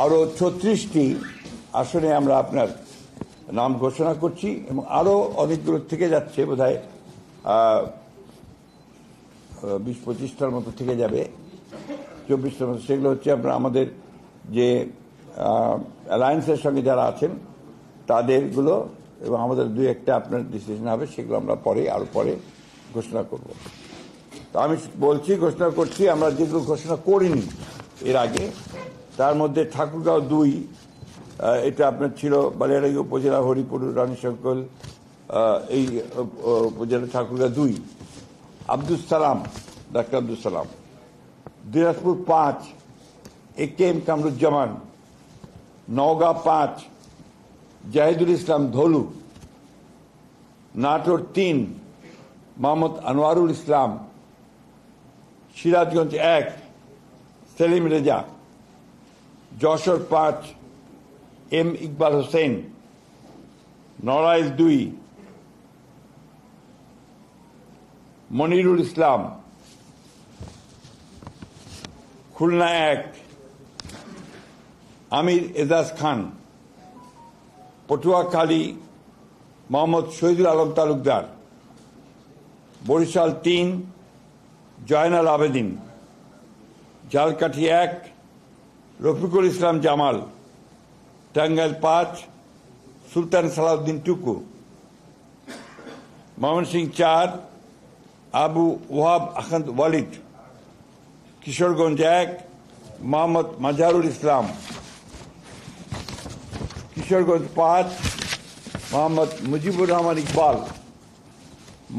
আরো 36টি আসনে আমরা আপনার নাম ঘোষণা করছি এবং আরো অনেকগুলো থেকে যাচ্ছে, বোধহয় 20-25টার মতো থেকে যাবে, 24টার মতো। সেগুলো হচ্ছে আপনার আমাদের যে অ্যালায়েন্সের সঙ্গে যারা আছেন তাদেরগুলো, এবং আমাদের 2-1টা আপনার ডিসিশন হবে, সেগুলো আমরা আরো পরে ঘোষণা করব। তো আমি ঘোষণা করছি আমরা যেগুলো ঘোষণা করিনি এর আগে, তার মধ্যে ঠাকুরগাঁও 2, এটা আপনার ছিল বালিয়াড়াই উপজেলা, হরিপুর, রানীশঙ্কল, এই উপজেলা ঠাকুরগাঁও 2, আব্দুল সালাম, ডাক্তার আব্দুল সালাম। দিনাজপুর 5, AK-M কামরুজ্জামান। নওগাঁ 5, জাহিদুল ইসলাম ধলু। নাটোর 3, মোহাম্মদ আনোয়ারুল ইসলাম। সিরাজগঞ্জ 1, সেলিম রেজা। যশোর 5, M ইকবাল হোসেন। নড়াইল 2, মনিরুল ইসলাম। খুলনা 1, আমির এজাজ খান। পটুয়াখালী মোহাম্মদ শহীদুল আলম তালুকদার। বরিশাল 3, জয়নাল আবেদিন। ঝালকাঠি 1, রফিকুল ইসলাম জামাল। টাঙ্গাইল 5, সুলতান সালাউদ্দিন টুকু। ময়মনসিংহ 4, আবু ওয়াহাব আহমদ ওয়ালিদ। কিশোরগঞ্জ 1, মোহাম্মদ মাজহারুল ইসলাম। কিশোরগঞ্জ 5, মোহাম্মদ মুজিবুর রহমান ইকবাল।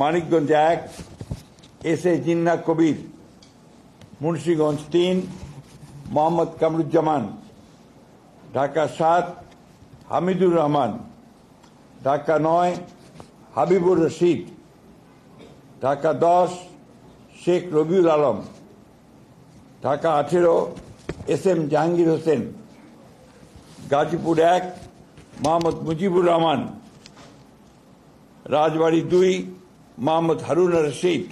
মানিকগঞ্জ 1, SA জিন্না কবির। মুন্সিগঞ্জ 3, মোহাম্মদ কামরুজ্জামান। ঢাকা 7, হামিদুর রহমান। ঢাকা 9, হাবিবুর রশিদ। ঢাকা 10, শেখ রবিউল আলম। ঢাকা 18, SM জাহাঙ্গীর হোসেন। গাজীপুর 1, মোহাম্মদ মুজিবুর রহমান। রাজবাড়ী 2, মোহাম্মদ হারুন রশিদ।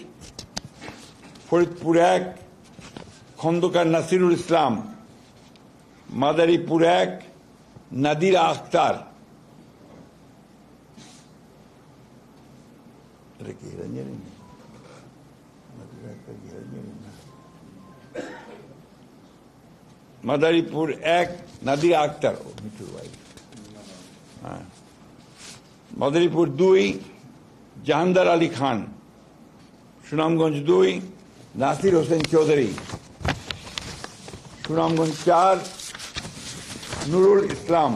ফরিদপুর 1, খন্দকার নাসিরুল ইসলাম। মাদারীপুর 1, নাদিরা আখতার। মাদারীপুর 1, নাদিরা আখতার, মিঠুর ভাই। হ্যাঁ। মাদারীপুর 2, জাহানদার আলী খান। সুনামগঞ্জ 2, নাসির হোসেন চৌধুরী। সুনামগঞ্জ 4, নুরুল ইসলাম।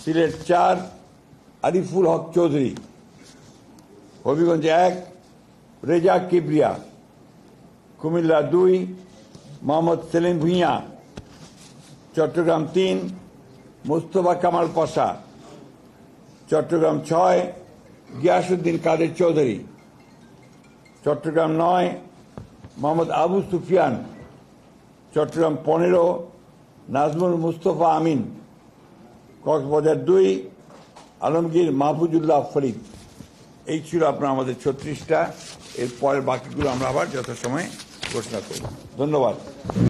সিলেট 4, আরিফুল হক চৌধুরী। হবিগঞ্জ 1, রেজা কিবরিয়া। কুমিল্লা 2, মোহাম্মদ সেলিম ভুঁইয়া। চট্টগ্রাম 3, মোস্তফা কামাল পাশা। চট্টগ্রাম 6, গিয়াসউদ্দিন কাদের চৌধুরী। চট্টগ্রাম 9, মোহাম্মদ আবু সুফিয়ান। চট্টগ্রাম 15, নাজমুল মুস্তফা আমিন। কক্সবাজার 2, আলমগীর মাহফুজুল্লাহ ফরিদ। এই ছিল আপনার আমাদের 36টা। এর পরের বাকিগুলো আমরা আবার যথাসময়ে ঘোষণা করব। ধন্যবাদ।